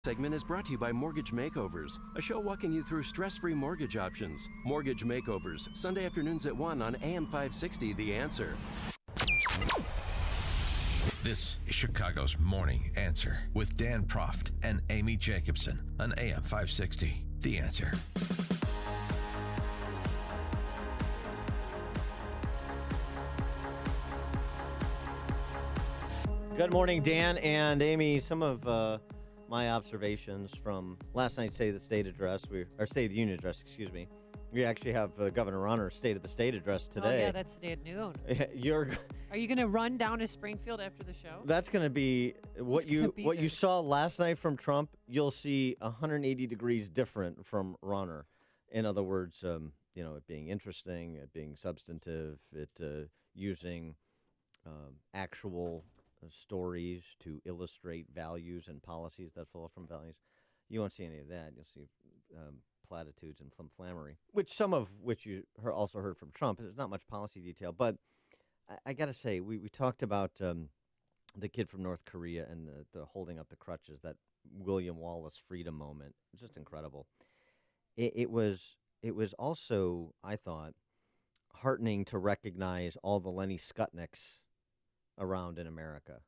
Segment is brought to you by Mortgage Makeovers, a show walking you through stress-free mortgage options. Mortgage Makeovers, Sunday afternoons at 1 on AM 560, The Answer. This is Chicago's Morning Answer with Dan Proft and Amy Jacobson on AM 560, The Answer. Good morning, Dan and Amy. Some of my observations from last night's State of the State address, or State of the Union address, excuse me. We actually have Governor Runner's State of the State address today. Oh, yeah, that's today at noon. Are you going to run down to Springfield after the show? That's going to be what you saw last night from Trump. You'll see 180 degrees different from Runner. In other words, it being interesting, it being substantive, it using actual stories to illustrate values and policies that flow from values. You won't see any of that. You'll see platitudes and flamflammery, some of which you also heard from Trump. There's not much policy detail, but I got to say, we talked about the kid from North Korea and the holding up the crutches, that William Wallace freedom moment. Just incredible. It was also, I thought, heartening to recognize all the Lenny Skutniks around in America.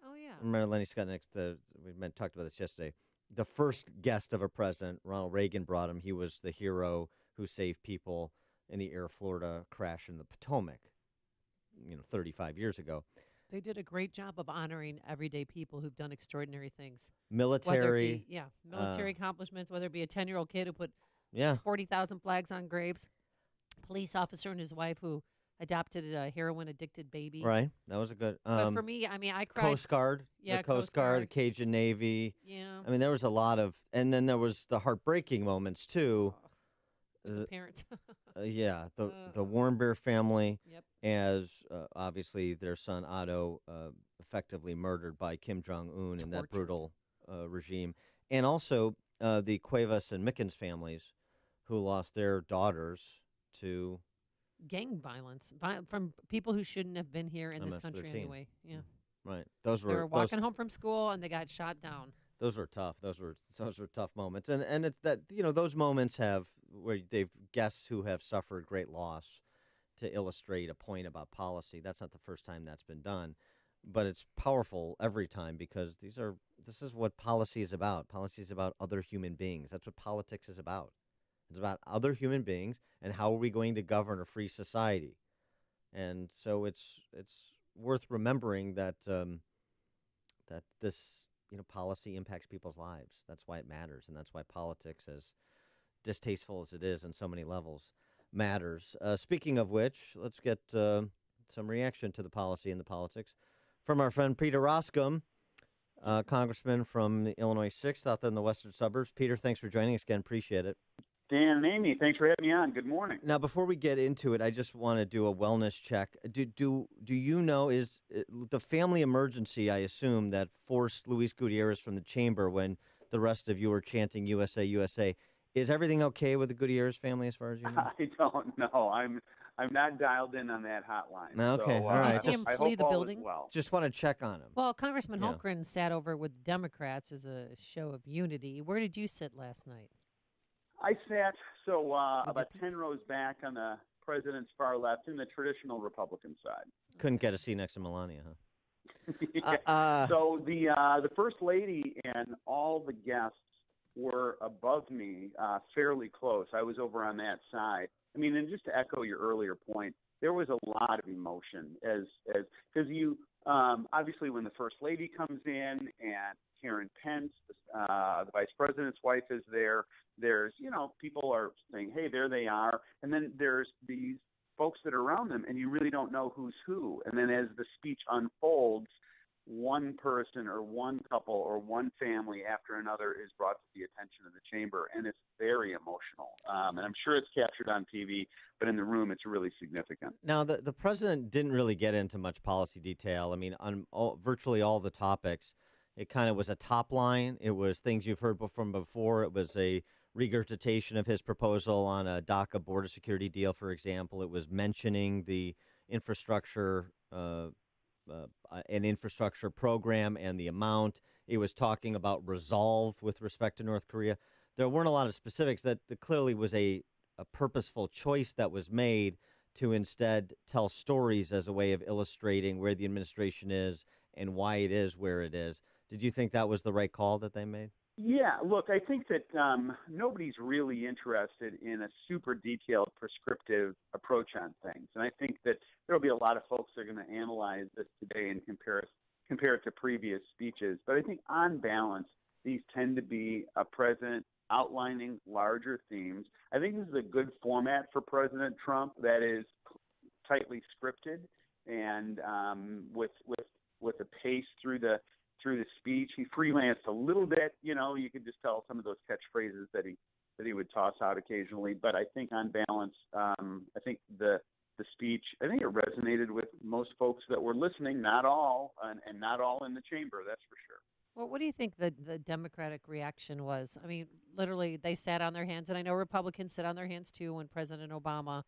Oh, yeah. Remember Lenny Skutnik? We talked about this yesterday. The first guest of a president, Ronald Reagan brought him. He was the hero who saved people in the Air Florida crash in the Potomac, 35 years ago. They did a great job of honoring everyday people who've done extraordinary things. Military. Military accomplishments, whether it be a 10-year-old kid who put 40,000 flags on graves, police officer and his wife who adopted a heroin-addicted baby. Right. That was a good... but for me, I cried. Coast Guard. Yeah, the Coast Guard, the Cajun Navy. Yeah. I mean, there was a lot of... And then there was the heartbreaking moments, too. The parents. The Warren Bear family, Yep. as obviously their son Otto effectively murdered by Kim Jong-un in that brutal regime. And also the Cuevas and Mickens families who lost their daughters to... gang violence from people who shouldn't have been here in this country anyway. Yeah. Right. They were walking home from school and they got shot down. Those were tough. Those were tough moments. And it's that, those moments have where they've guests who have suffered great loss to illustrate a point about policy. That's not the first time that's been done, but it's powerful every time because this is what policy is about. Policy is about other human beings. That's what politics is about. It's about other human beings and how are we going to govern a free society. And so it's worth remembering that that this policy impacts people's lives. That's why it matters, and that's why politics, as distasteful as it is on so many levels, matters. Speaking of which, let's get some reaction to the policy and the politics from our friend Peter Roskam, congressman from the Illinois 6th out there in the western suburbs. Peter, thanks for joining us again. Appreciate it. Dan and Amy, thanks for having me on. Good morning. Now, before we get into it, I just want to do a wellness check. Do you know, is the family emergency, I assume, that forced Luis Gutierrez from the chamber when the rest of you were chanting USA, USA, is everything okay with the Gutierrez family as far as you know? I don't know. I'm not dialed in on that hotline. Okay, so, all right. Did you see him flee the building? Well. Just want to check on him. Well, Congressman Holmgren sat over with Democrats as a show of unity. Where did you sit last night? I sat about 10 rows back on the president's far left in the traditional Republican side. Couldn't get a seat next to Melania, huh? So the First Lady and all the guests were above me, fairly close. I was over on that side. I mean, and just to echo your earlier point, there was a lot of emotion because you obviously when the First Lady comes in and Karen Pence, the Vice President's wife, is there. There's, people are saying, hey, there they are. And then there's these folks that are around them, and you really don't know who's who. And then as the speech unfolds, one person or one couple or one family after another is brought to the attention of the chamber, and it's very emotional. And I'm sure it's captured on TV, but in the room, it's really significant. Now, the president didn't really get into much policy detail. I mean, on virtually all the topics, it kind of was a top line. It was things you've heard from before. It was a regurgitation of his proposal on a DACA border security deal, for example. It was mentioning the infrastructure, an infrastructure program and the amount. He was talking about resolve with respect to North Korea. There weren't a lot of specifics. That clearly was a purposeful choice that was made to instead tell stories as a way of illustrating where the administration is and why it is where it is. Did you think that was the right call that they made? Yeah, look, I think that nobody's really interested in a super detailed prescriptive approach on things. And I think that there will be a lot of folks that are going to analyze this today and compare it to previous speeches. But I think on balance, these tend to be a president outlining larger themes. I think this is a good format for President Trump that is tightly scripted and with a pace through the speech. He freelanced a little bit, you could just tell some of those catchphrases that he would toss out occasionally. But I think on balance, I think the speech, I think it resonated with most folks that were listening, not all, and not all in the chamber, that's for sure. Well, what do you think the Democratic reaction was? I mean, literally, they sat on their hands, and I know Republicans sit on their hands, too, when President Obama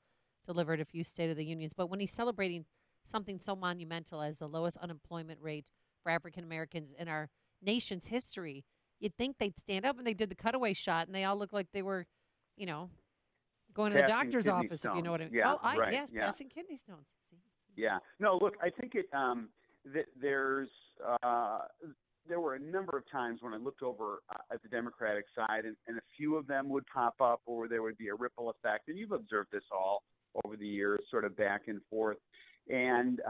delivered a few State of the Unions. But when he's celebrating something so monumental as the lowest unemployment rate for African Americans in our nation's history, you'd think they'd stand up, and they did the cutaway shot, and they all looked like they were, going to the doctor's office, if you know what I mean. Yeah, right. Yes, yeah. Passing kidney stones. See? Yeah. No, look, I think there were a number of times when I looked over at the Democratic side, and a few of them would pop up, or there would be a ripple effect. And you've observed this all over the years, sort of back and forth. And,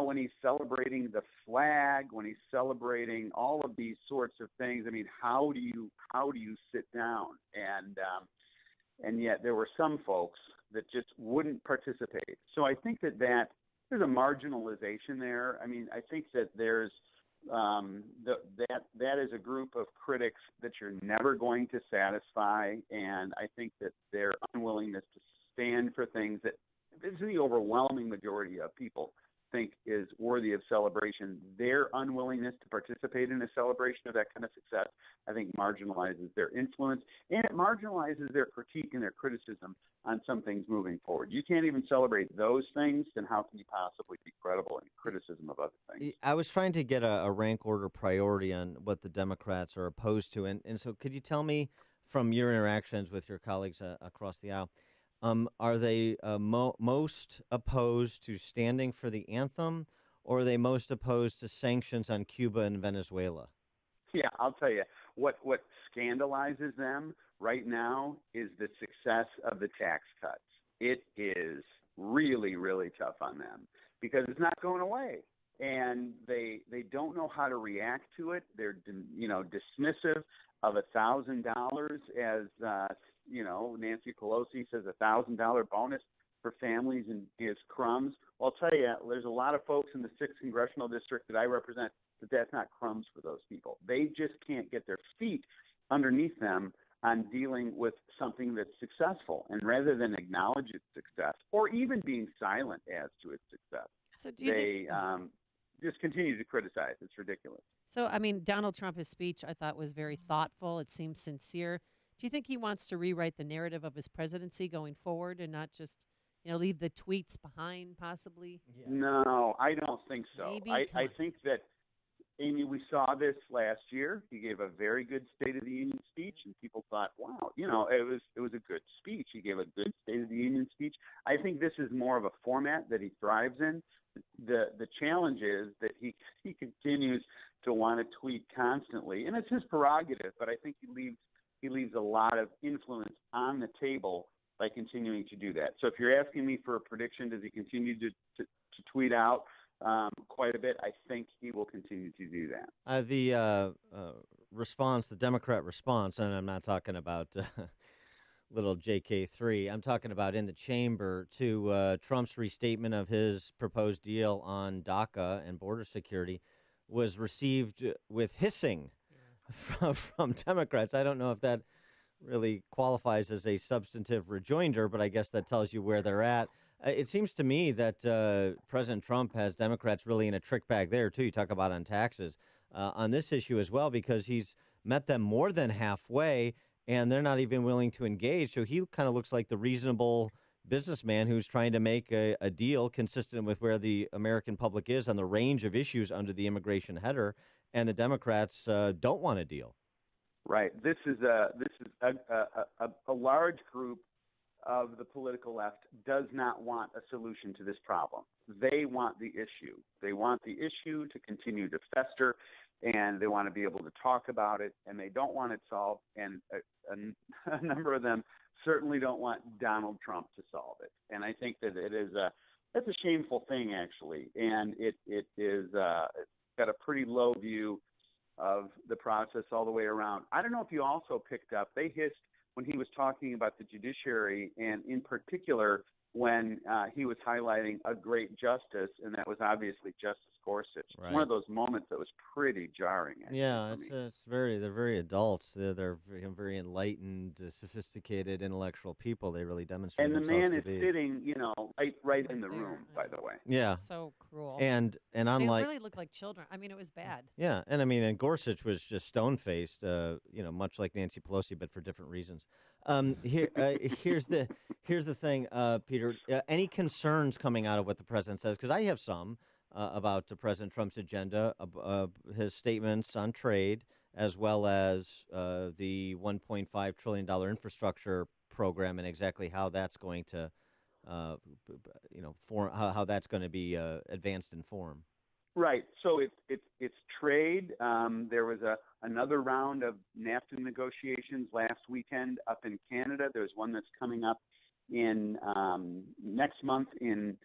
when he's celebrating the flag, when he's celebrating all of these sorts of things, I mean, how do you sit down? And yet there were some folks that just wouldn't participate. So I think that there's a marginalization there. I mean, I think that there's that is a group of critics that you're never going to satisfy, and I think that their unwillingness to stand for things that the overwhelming majority of people think is worthy of celebration, their unwillingness to participate in a celebration of that kind of success, I think marginalizes their influence, and it marginalizes their critique and their criticism on some things moving forward. You can't even celebrate those things, then how can you possibly be credible in criticism of other things? I was trying to get a rank order priority on what the Democrats are opposed to, and so could you tell me from your interactions with your colleagues across the aisle, are they most opposed to standing for the anthem, or are they most opposed to sanctions on Cuba and Venezuela? Yeah, I'll tell you, what scandalizes them right now is the success of the tax cuts. It is really, really tough on them because it's not going away. And they don't know how to react to it. They're, dismissive of $1,000 as, Nancy Pelosi says $1,000 bonus for families and is crumbs. Well, I'll tell you, there's a lot of folks in the 6th congressional district that I represent that's not crumbs for those people. They just can't get their feet underneath them on dealing with something that's successful. And rather than acknowledge its success or even being silent as to its success, so they just continue to criticize. It's ridiculous. So, I mean, Donald Trump's speech, I thought, was very thoughtful. It seemed sincere. Do you think he wants to rewrite the narrative of his presidency going forward and not just, leave the tweets behind, possibly? Yeah. No, I don't think so. I think that, Amy, we saw this last year. He gave a very good State of the Union speech, and people thought, wow, it was a good speech. He gave a good State of the Union speech. I think this is more of a format that he thrives in. The challenge is that he continues to want to tweet constantly, and it's his prerogative, but I think he leaves a lot of influence on the table by continuing to do that. So if you're asking me for a prediction, does he continue to tweet out quite a bit? I think he will continue to do that. The response, the Democrat response, and I'm not talking about little JK3, I'm talking about in the chamber to Trump's restatement of his proposed deal on DACA and border security was received with hissing from Democrats. I don't know if that really qualifies as a substantive rejoinder, but I guess that tells you where they're at. It seems to me that President Trump has Democrats really in a trick bag there, too. You talk about on taxes, on this issue as well, because he's met them more than halfway, and they're not even willing to engage. So he kind of looks like the reasonable businessman who's trying to make a deal consistent with where the American public is on the range of issues under the immigration header. and the Democrats don't want a deal. Right. This is a large group of the political left does not want a solution to this problem. They want the issue. They want the issue to continue to fester, and they want to be able to talk about it, and they don't want it solved. And a number of them certainly don't want Donald Trump to solve it. And I think that that's a shameful thing, actually, and it is it's got a pretty low view of the process all the way around. I don't know if you also picked up, they hissed when he was talking about the judiciary, and in particular when he was highlighting a great justice, and that was obviously Justice Gorsuch. Right. One of those moments that was pretty jarring. Yeah, they're very adults. They're very enlightened, sophisticated, intellectual people. They really demonstrate. And the themselves man to is be. sitting, right in the room. By the way. Yeah. So cruel. And unlike, they really looked like children. I mean, it was bad. Yeah, and Gorsuch was just stone-faced, much like Nancy Pelosi, but for different reasons. Here's the thing, Peter. Any concerns coming out of what the president says? Because I have some about President Trump's agenda, his statements on trade, as well as the $1.5 trillion infrastructure program, and exactly how that's going to, form, how that's going to be advanced in form. Right. So it's trade. There was another round of NAFTA negotiations last weekend up in Canada. There's one that's coming up in next month in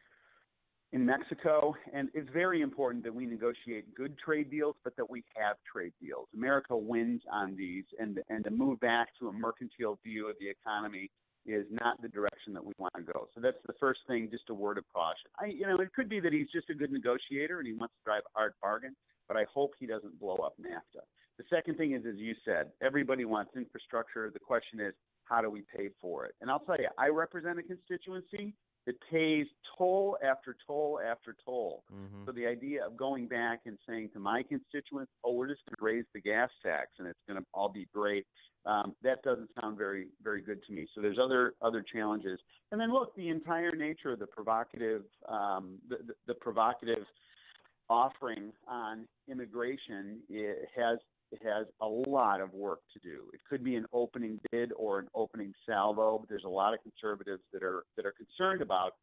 Mexico. And it's very important that we negotiate good trade deals, but that we have trade deals. America wins on these, and to move back to a mercantile view of the economy is not the direction that we want to go. So that's the first thing, just a word of caution. It could be that he's just a good negotiator and he wants to drive a hard bargain, but I hope he doesn't blow up NAFTA. The second thing is, as you said, everybody wants infrastructure. The question is, how do we pay for it? And I'll tell you, I represent a constituency that pays toll after toll after toll. Mm-hmm. So the idea of going back and saying to my constituents, we're just going to raise the gas tax and it's going to all be great, that doesn't sound very, very good to me. So there's other challenges. And then look, the entire nature of the provocative offering on immigration has a lot of work to do. It could be an opening bid or an opening salvo, but there's a lot of conservatives that are concerned about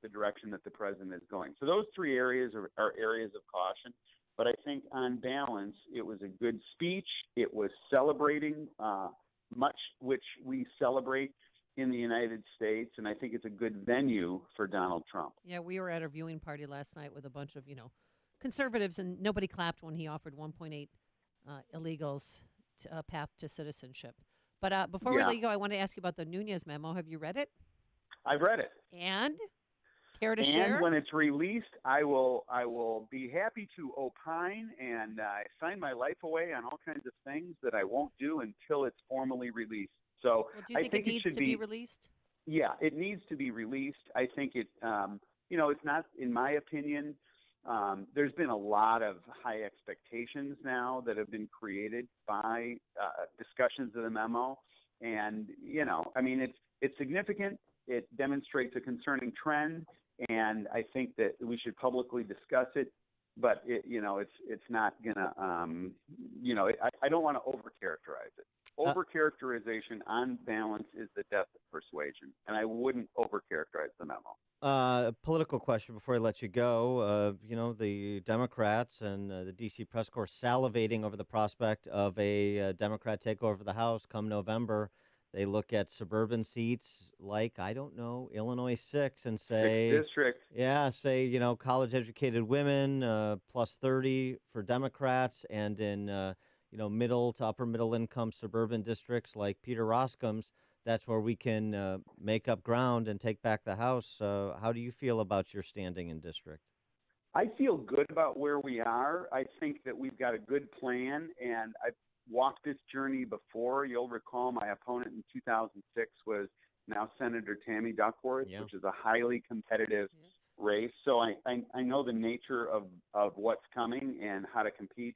the direction that the president is going. So those three areas are areas of caution. But I think on balance, it was a good speech. It was celebrating much which we celebrate in the United States, and I think it's a good venue for Donald Trump. Yeah, we were at a viewing party last night with a bunch of, conservatives, and nobody clapped when he offered 1.8 illegals a path to citizenship. But before we let you go, I want to ask you about the Nunes memo. Have you read it? I've read it. And? Care to share? And when it's released, I will be happy to opine, and I sign my life away on all kinds of things that I won't do until it's formally released. So do you think it needs to be released? Yeah, it needs to be released. I think it, it's not, in my opinion, there's been a lot of high expectations now that have been created by discussions of the memo. And, it's significant. It demonstrates a concerning trend. And I think that we should publicly discuss it, but it's not gonna, I don't want to overcharacterize it. Overcharacterization on balance is the death of persuasion, and I wouldn't overcharacterize the memo. Political question before I let you go. The Democrats and the D.C. press corps salivating over the prospect of a Democrat takeover of the House come November. They look at suburban seats like, Illinois 6 and say, 6th district. Yeah, say, college-educated women, plus 30 for Democrats, and in, middle to upper middle income suburban districts like Peter Roskam's, that's where we can make up ground and take back the House. How do you feel about your standing in district? I feel good about where we are. I think that we've got a good plan, and I've walked this journey before. You'll recall my opponent in 2006 was now Senator Tammy Duckworth, which is a highly competitive race. So I know the nature of what's coming and how to compete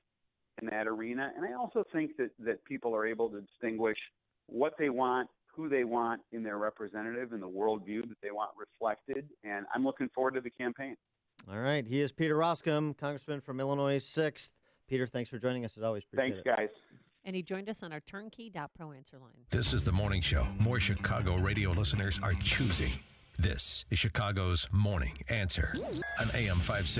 in that arena. And I also think that people are able to distinguish what they want, who they want in their representative, and the worldview that they want reflected. And I'm looking forward to the campaign. All right. He is Peter Roskam, Congressman from Illinois 6th. Peter, thanks for joining us as always. Appreciate Thanks, guys. And he joined us on our turnkey.pro answer line. This is the morning show more Chicago radio listeners are choosing. This is Chicago's Morning Answer on AM 560.